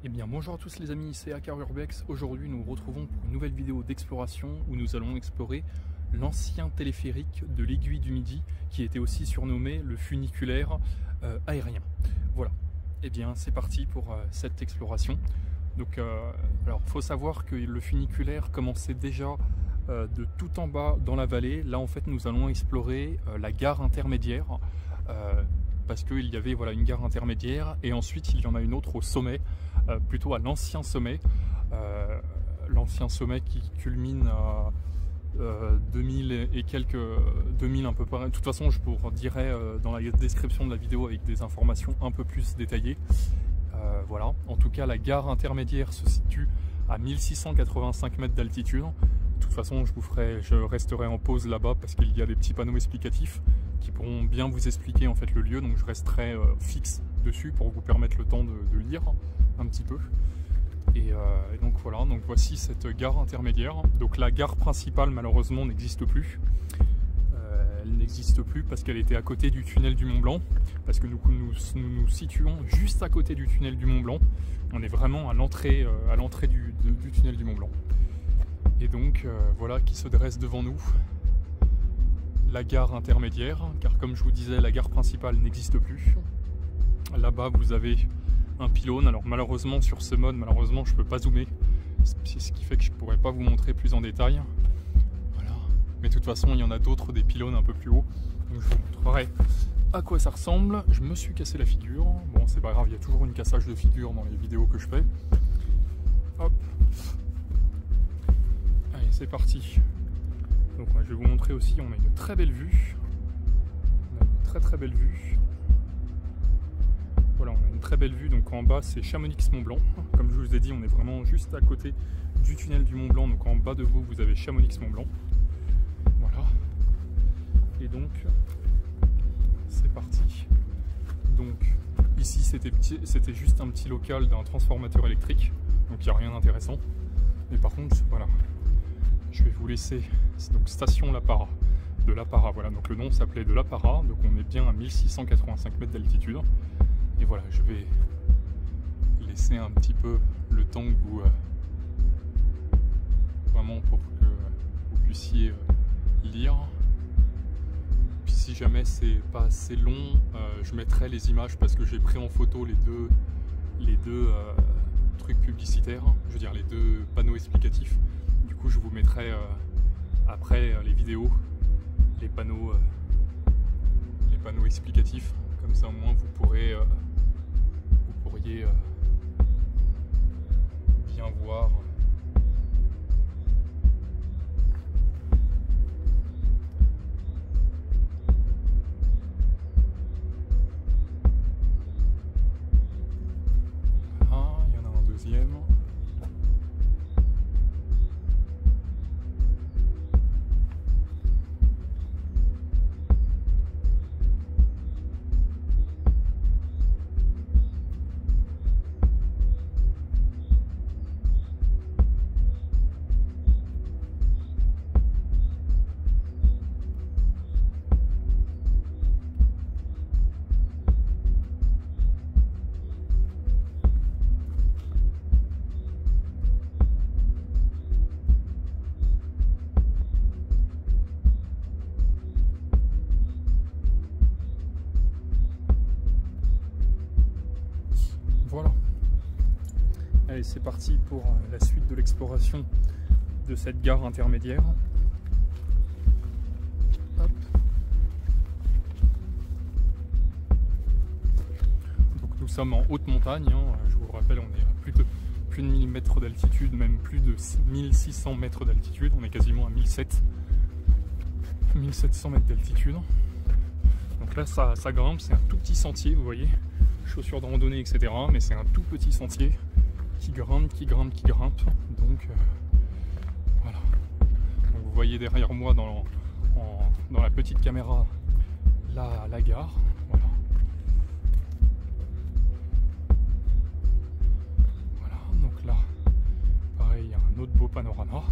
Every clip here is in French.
Eh bien bonjour à tous les amis, c'est Akar Urbex. Aujourd'hui nous nous retrouvons pour une nouvelle vidéo d'exploration où nous allons explorer l'ancien téléphérique de l'Aiguille du Midi qui était aussi surnommé le funiculaire aérien. Voilà, eh bien c'est parti pour cette exploration. Donc alors faut savoir que le funiculaire commençait déjà de tout en bas dans la vallée. Là en fait nous allons explorer la gare intermédiaire parce qu'il y avait voilà, une gare intermédiaire et ensuite il y en a une autre au sommet, plutôt à l'ancien sommet qui culmine à 2000 et quelques 2000 un peu près. De toute façon je vous redirai dans la description de la vidéo avec des informations un peu plus détaillées. Voilà, en tout cas la gare intermédiaire se situe à 1685 mètres d'altitude. De toute façon je resterai en pause là-bas parce qu'il y a des petits panneaux explicatifs qui pourront bien vous expliquer en fait le lieu, donc je resterai fixe dessus pour vous permettre le temps de lire un petit peu. Et donc voilà, donc voici cette gare intermédiaire. Donc la gare principale malheureusement n'existe plus. Elle n'existe plus parce qu'elle était à côté du tunnel du Mont Blanc, parce que nous nous situons juste à côté du tunnel du Mont Blanc. On est vraiment à l'entrée du tunnel du Mont Blanc. Et donc voilà qui se dresse devant nous la gare intermédiaire, car comme je vous disais, la gare principale n'existe plus. Là-bas vous avez un pylône. Alors malheureusement sur ce mode, malheureusement je peux pas zoomer, c'est ce qui fait que je pourrais pas vous montrer plus en détail. Voilà. Mais de toute façon il y en a d'autres, des pylônes un peu plus haut, donc je vous montrerai à quoi ça ressemble. Je me suis cassé la figure, bon c'est pas grave, il y a toujours une cassage de figure dans les vidéos que je fais. Hop, allez c'est parti. Donc je vais vous montrer aussi, on a une très belle vue, on a une très belle vue. Voilà, on a une très belle vue, donc en bas c'est Chamonix-Mont-Blanc. Comme je vous ai dit, on est vraiment juste à côté du tunnel du Mont Blanc, donc en bas de vous avez Chamonix-Mont-Blanc. Voilà. Et donc, c'est parti. Donc ici c'était juste un petit local d'un transformateur électrique, donc il n'y a rien d'intéressant. Mais par contre, voilà, je vais vous laisser, donc station Lapara, de Lapara, voilà, donc le nom s'appelait de Lapara, donc on est bien à 1685 mètres d'altitude. Et voilà, je vais laisser un petit peu le temps que vous, vraiment pour que vous puissiez lire. Puis si jamais c'est pas assez long, je mettrai les images parce que j'ai pris en photo les deux trucs publicitaires, je veux dire les deux panneaux explicatifs. Du coup je vous mettrai après les vidéos, les panneaux explicatifs, comme ça au moins vous pourriez bien voir. Ah, il y en a un deuxième. Voilà. Allez, c'est parti pour la suite de l'exploration de cette gare intermédiaire. Hop. Donc nous sommes en haute montagne, hein. Je vous le rappelle, on est à plus de 1000 mètres d'altitude, même plus de 1600 mètres d'altitude, on est quasiment à 1700 mètres d'altitude. Donc là ça grimpe, c'est un tout petit sentier, vous voyez, chaussures de randonnée, etc. Mais c'est un tout petit sentier qui grimpe. Donc voilà. Donc, vous voyez derrière moi dans la petite caméra la gare. Voilà. Voilà. Donc là, pareil, il y a un autre beau panorama.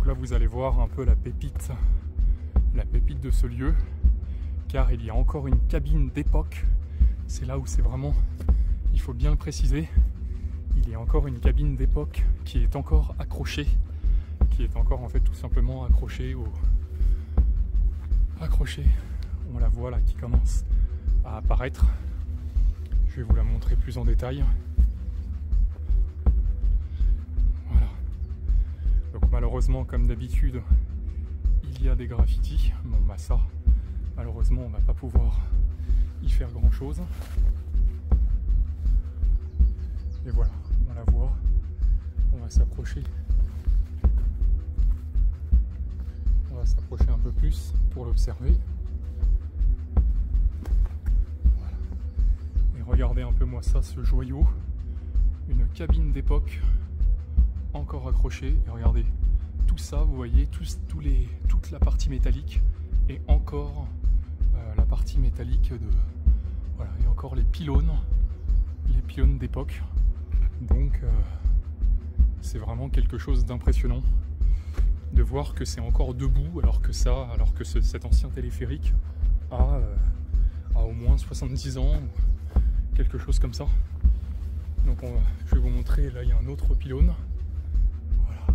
là vous allez voir un peu la pépite de ce lieu, car il y a encore une cabine d'époque. C'est là où c'est vraiment, il faut bien le préciser, il y a encore une cabine d'époque qui est encore accrochée, qui est encore en fait tout simplement accrochée au... On la voit là qui commence à apparaître. Je vais vous la montrer plus en détail. Voilà. Donc malheureusement, comme d'habitude, il y a des graffitis. Bon bah ça, malheureusement, on va pas pouvoir y faire grand chose. Et voilà, on la voit. On va s'approcher. On va s'approcher un peu plus pour l'observer. Voilà. Et regardez un peu moi ça, ce joyau. Une cabine d'époque encore accrochée. Et regardez, tout ça, vous voyez, toute la partie métallique et encore la partie métallique de... Voilà, et encore les pylônes d'époque. Donc c'est vraiment quelque chose d'impressionnant de voir que c'est encore debout alors que cet ancien téléphérique a au moins 70 ans, quelque chose comme ça. Donc je vais vous montrer, là il y a un autre pylône. Voilà.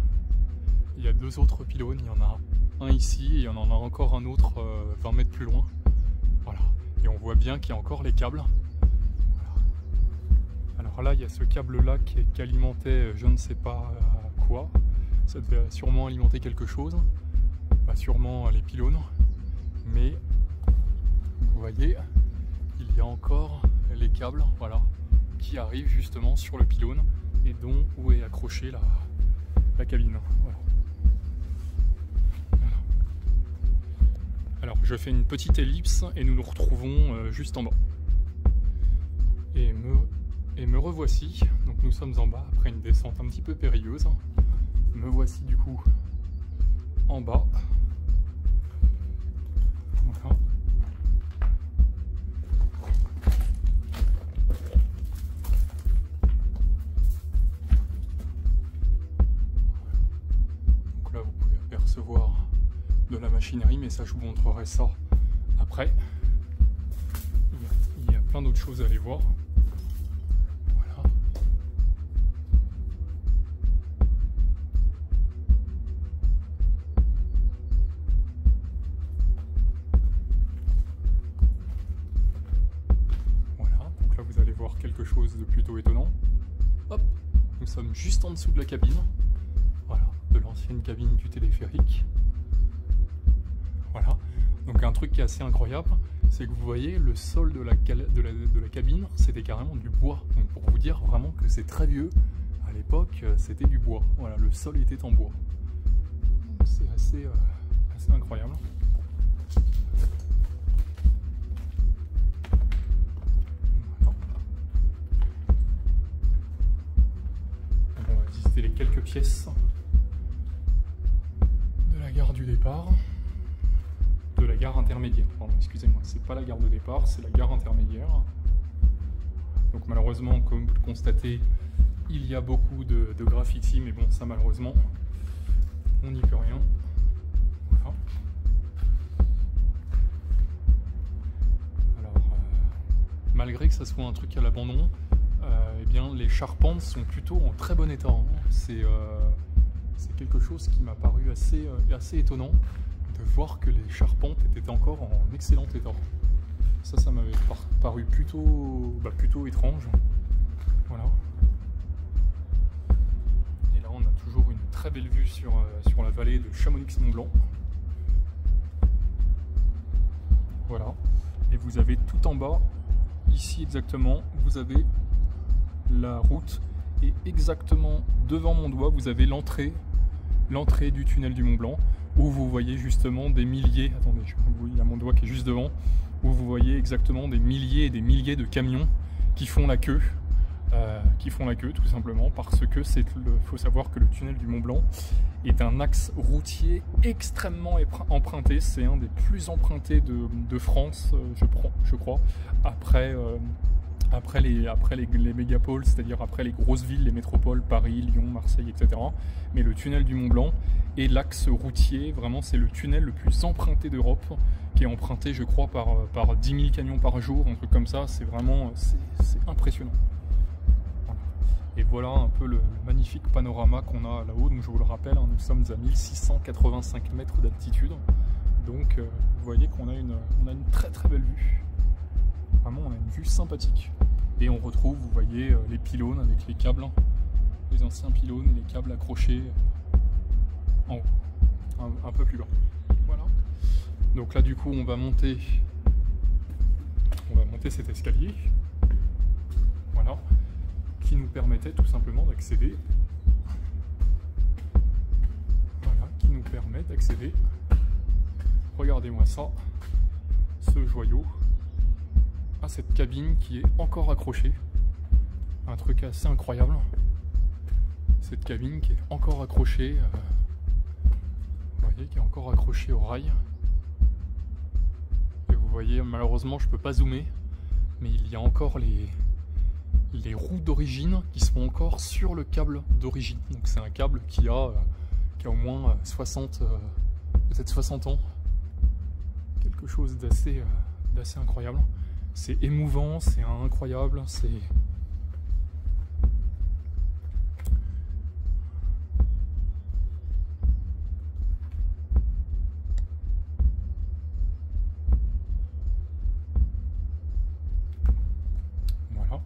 Il y a deux autres pylônes, il y en a un ici et il y en a encore un autre 20 mètres plus loin. Voilà. Et on voit bien qu'il y a encore les câbles. Voilà. Alors là il y a ce câble là qui alimentait je ne sais pas quoi. Ça devait sûrement alimenter quelque chose, pas sûrement les pylônes, mais vous voyez, il y a encore les câbles, voilà, qui arrivent justement sur le pylône et où est accrochée la cabine. Voilà. Voilà. Alors je fais une petite ellipse et nous nous retrouvons juste en bas. Et me revoici, donc nous sommes en bas après une descente un petit peu périlleuse. Me voici du coup en bas. Voilà. Donc là vous pouvez apercevoir de la machinerie, mais ça je vous montrerai ça après. Il y a plein d'autres choses à aller voir. Quelque chose de plutôt étonnant. Hop, nous sommes juste en dessous de la cabine, voilà, de l'ancienne cabine du téléphérique. Voilà, donc un truc qui est assez incroyable, c'est que vous voyez le sol de la cabine, c'était carrément du bois. Donc pour vous dire vraiment que c'est très vieux, à l'époque c'était du bois. Voilà, le sol était en bois. C'est assez incroyable. Les quelques pièces de la gare du départ, de la gare intermédiaire, pardon, excusez-moi, c'est pas la gare de départ, c'est la gare intermédiaire. Donc malheureusement, comme vous le constatez, il y a beaucoup de graffiti, mais bon, ça malheureusement, on n'y peut rien. Voilà. Alors, malgré que ça soit un truc à l'abandon, eh bien, les charpentes sont plutôt en très bon état. Hein. C'est quelque chose qui m'a paru assez étonnant de voir que les charpentes étaient encore en excellent état. Ça m'avait paru plutôt étrange. Voilà. Et là, on a toujours une très belle vue sur la vallée de Chamonix-Mont-Blanc. Voilà. Et vous avez tout en bas, ici exactement, vous avez la route, et exactement devant mon doigt vous avez l'entrée du tunnel du Mont Blanc, où vous voyez justement des milliers, attendez, il y a mon doigt qui est juste devant, où vous voyez exactement des milliers et des milliers de camions qui font la queue tout simplement, parce que faut savoir que le tunnel du Mont Blanc est un axe routier extrêmement emprunté, c'est un des plus empruntés de France, je crois, après les mégapoles, c'est-à-dire après les grosses villes, les métropoles, Paris, Lyon, Marseille, etc. Mais le tunnel du Mont Blanc est l'axe routier, vraiment c'est le tunnel le plus emprunté d'Europe, qui est emprunté je crois par 10 000 camions par jour, un truc comme ça, c'est vraiment c'est impressionnant. Voilà. Et voilà un peu le magnifique panorama qu'on a là-haut, donc je vous le rappelle, hein, nous sommes à 1685 mètres d'altitude, donc vous voyez qu'on a une très très belle vue. Vraiment, on a une vue sympathique. Et on retrouve, vous voyez, les pylônes avec les câbles, les anciens pylônes et les câbles accrochés en haut, un peu plus bas. Voilà. Donc là, du coup, on va monter cet escalier, voilà, qui nous permettait tout simplement d'accéder. Voilà, qui nous permet d'accéder. Regardez-moi ça, ce joyau. À cette cabine qui est encore accrochée, un truc assez incroyable, cette cabine qui est encore accrochée, vous voyez, qui est encore accrochée au rail, et vous voyez, malheureusement je peux pas zoomer, mais il y a encore les roues d'origine qui sont encore sur le câble d'origine, donc c'est un câble qui a au moins 60, peut-être 60 ans, quelque chose d'assez incroyable. C'est émouvant, c'est incroyable, c'est... Voilà.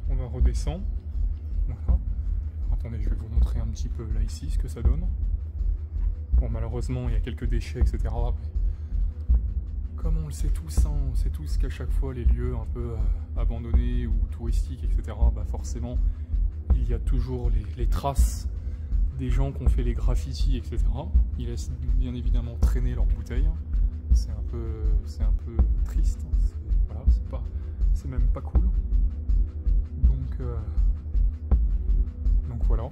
On va redescendre. Voilà. Alors, attendez, je vais vous montrer un petit peu là ici ce que ça donne. Bon, malheureusement, il y a quelques déchets, etc. Mais comme on le sait tous, hein, on sait tous qu'à chaque fois les lieux un peu abandonnés ou touristiques, etc., bah forcément, il y a toujours les traces des gens qui ont fait les graffitis, etc. Ils laissent bien évidemment traîner leurs bouteilles. C'est un peu triste. Voilà, c'est même pas cool. Donc voilà.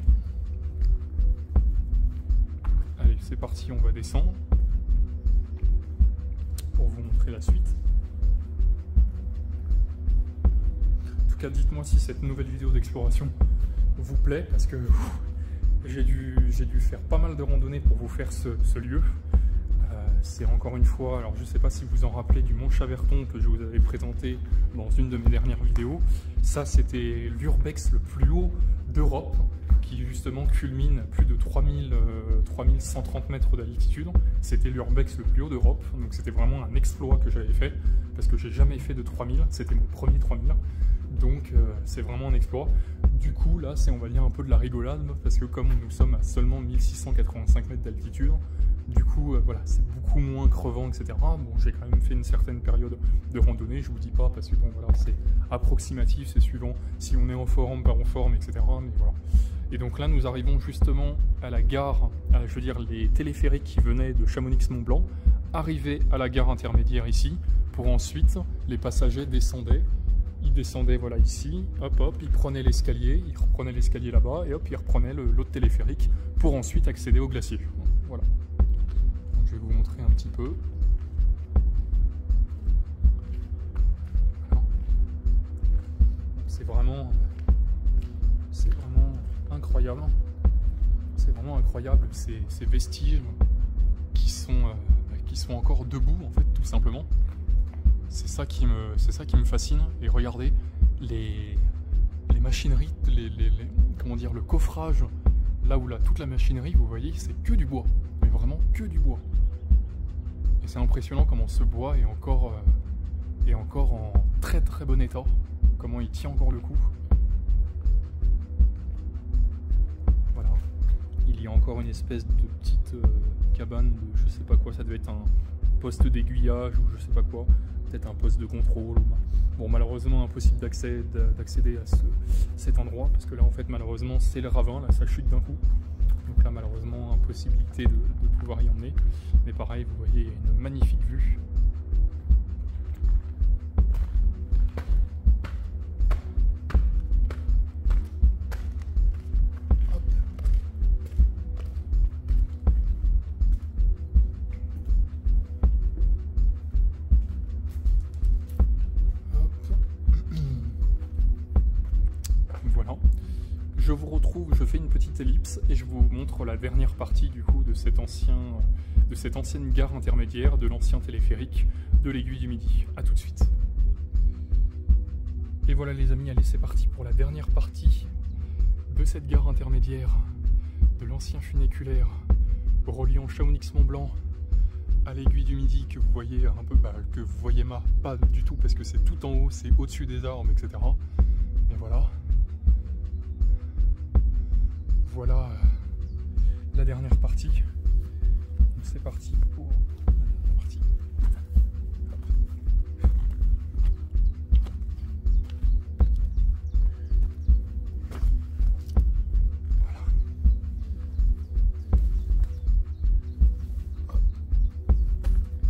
Allez, c'est parti, on va descendre pour vous montrer la suite. En tout cas, dites-moi si cette nouvelle vidéo d'exploration vous plaît, parce que j'ai dû faire pas mal de randonnées pour vous faire ce lieu. C'est encore une fois, alors je ne sais pas si vous en rappelez du Mont Chaverton que je vous avais présenté dans une de mes dernières vidéos. Ça, c'était l'urbex le plus haut d'Europe, qui justement culmine à plus de 3130 mètres d'altitude. C'était l'urbex le plus haut d'Europe, donc c'était vraiment un exploit que j'avais fait, parce que j'ai jamais fait de 3000, c'était mon premier 3000, donc c'est vraiment un exploit. Du coup là c'est, on va dire, un peu de la rigolade, parce que comme nous sommes à seulement 1685 mètres d'altitude, du coup voilà, c'est beaucoup moins crevant, etc. Bon, j'ai quand même fait une certaine période de randonnée, je vous dis pas, parce que bon voilà, c'est approximatif, c'est suivant si on est en forme, pas en forme, etc. Mais voilà. Et donc là, nous arrivons justement à la gare, je veux dire les téléphériques qui venaient de Chamonix-Mont-Blanc, arrivaient à la gare intermédiaire ici, pour ensuite, les passagers descendaient. Ils descendaient voilà ici, hop hop, ils prenaient l'escalier, ils reprenaient l'escalier là-bas, et hop, ils reprenaient l'autre téléphérique, pour ensuite accéder au glacier. Voilà. Donc je vais vous montrer un petit peu. Voilà. C'est vraiment incroyable. C'est vraiment incroyable ces vestiges qui sont encore debout, en fait, tout simplement. C'est ça qui me fascine. Et regardez les machineries, comment dire, le coffrage, là où toute la machinerie, vous voyez, c'est que du bois, mais vraiment que du bois. Et c'est impressionnant comment ce bois est encore en très très bon état, comment il tient encore le coup. Voilà, il y a encore une espèce de petite cabane de je sais pas quoi, ça devait être un poste d'aiguillage ou je sais pas quoi, peut-être un poste de contrôle. Bon, malheureusement impossible d'accéder à cet endroit, parce que là en fait malheureusement c'est le ravin, là ça chute d'un coup, donc là malheureusement impossibilité de pouvoir y emmener, mais pareil vous voyez il y a une magnifique vue. petite ellipse et je vous montre la dernière partie du coup de cette ancienne gare intermédiaire, de l'ancien téléphérique de l'Aiguille du Midi. A tout de suite. Et voilà les amis, allez c'est parti pour la dernière partie de cette gare intermédiaire, de l'ancien funiculaire reliant Chamonix-Mont-Blanc à l'Aiguille du Midi, que vous voyez un peu, que vous voyez pas du tout parce que c'est tout en haut, c'est au-dessus des arbres, etc. Et voilà. Voilà la dernière partie. C'est parti pour la dernière partie. Voilà.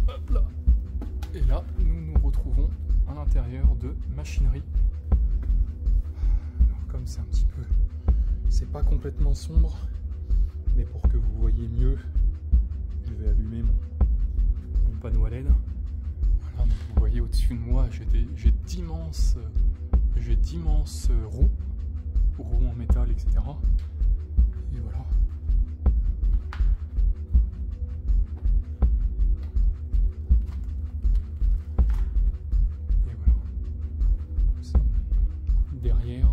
Hop là. Et là, nous nous retrouvons à l'intérieur de machinerie. Alors comme c'est un petit peu... C'est pas complètement sombre, mais pour que vous voyez mieux, je vais allumer mon panneau à LED. Voilà, donc vous voyez au-dessus de moi, j'ai d'immenses roues en métal, etc. Et voilà. Et voilà. Nous sommes derrière.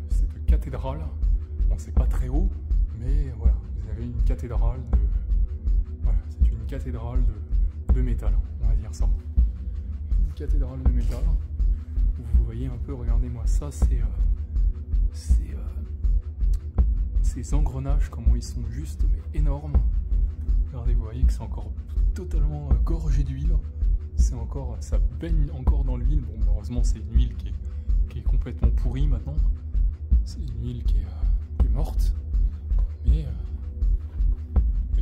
Cette cathédrale, bon c'est pas très haut, mais voilà, vous avez une cathédrale de... Voilà, c'est une cathédrale de métal, on va dire ça. Une cathédrale de métal. Vous voyez un peu, regardez-moi ça, ces engrenages, comment ils sont juste mais énormes. Regardez, vous voyez que c'est encore totalement gorgé d'huile. C'est encore, ça baigne encore dans l'huile. Bon, malheureusement, c'est une huile qui est complètement pourrie maintenant. C'est une huile qui est morte. Mais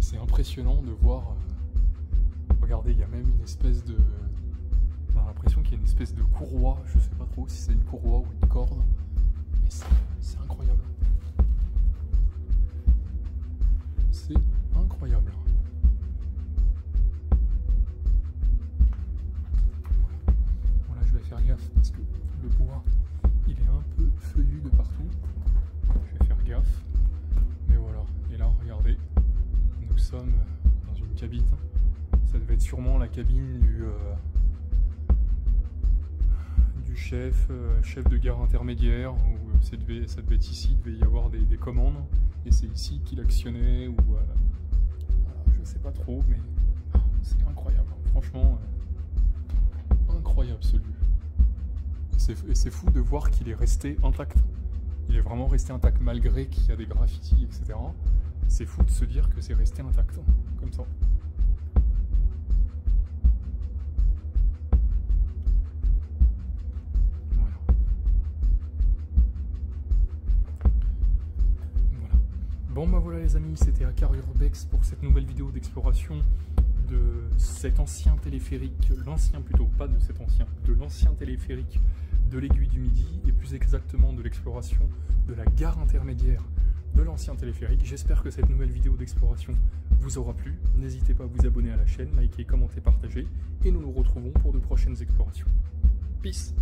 c'est impressionnant de voir. Regardez, il y a même une espèce de... On a l'impression qu'il y a une espèce de courroie. Je sais pas trop si c'est une courroie ou une corde. Mais c'est incroyable. C'est incroyable. Voilà, je vais faire gaffe parce que le bois, il est un peu feuillu de partout. Je vais faire gaffe. Mais voilà. Et là, regardez. Nous sommes dans une cabine. Ça devait être sûrement la cabine du chef de gare intermédiaire. Où ça devait être ici. Il devait y avoir des commandes. Et c'est ici qu'il actionnait. Ou je sais pas trop. Mais c'est incroyable. Franchement, incroyable ce lieu. Et c'est fou de voir qu'il est resté intact. Il est vraiment resté intact malgré qu'il y a des graffitis, etc. C'est fou de se dire que c'est resté intact, comme ça. Voilà. Voilà. Bon bah voilà les amis, c'était Akar Urbex pour cette nouvelle vidéo d'exploration de cet ancien téléphérique, l'ancien plutôt, pas de cet ancien, de l'ancien téléphérique de l'Aiguille du Midi, et plus exactement de l'exploration de la gare intermédiaire de l'ancien téléphérique. J'espère que cette nouvelle vidéo d'exploration vous aura plu. N'hésitez pas à vous abonner à la chaîne, liker, commenter, partager, et nous nous retrouvons pour de prochaines explorations. Peace!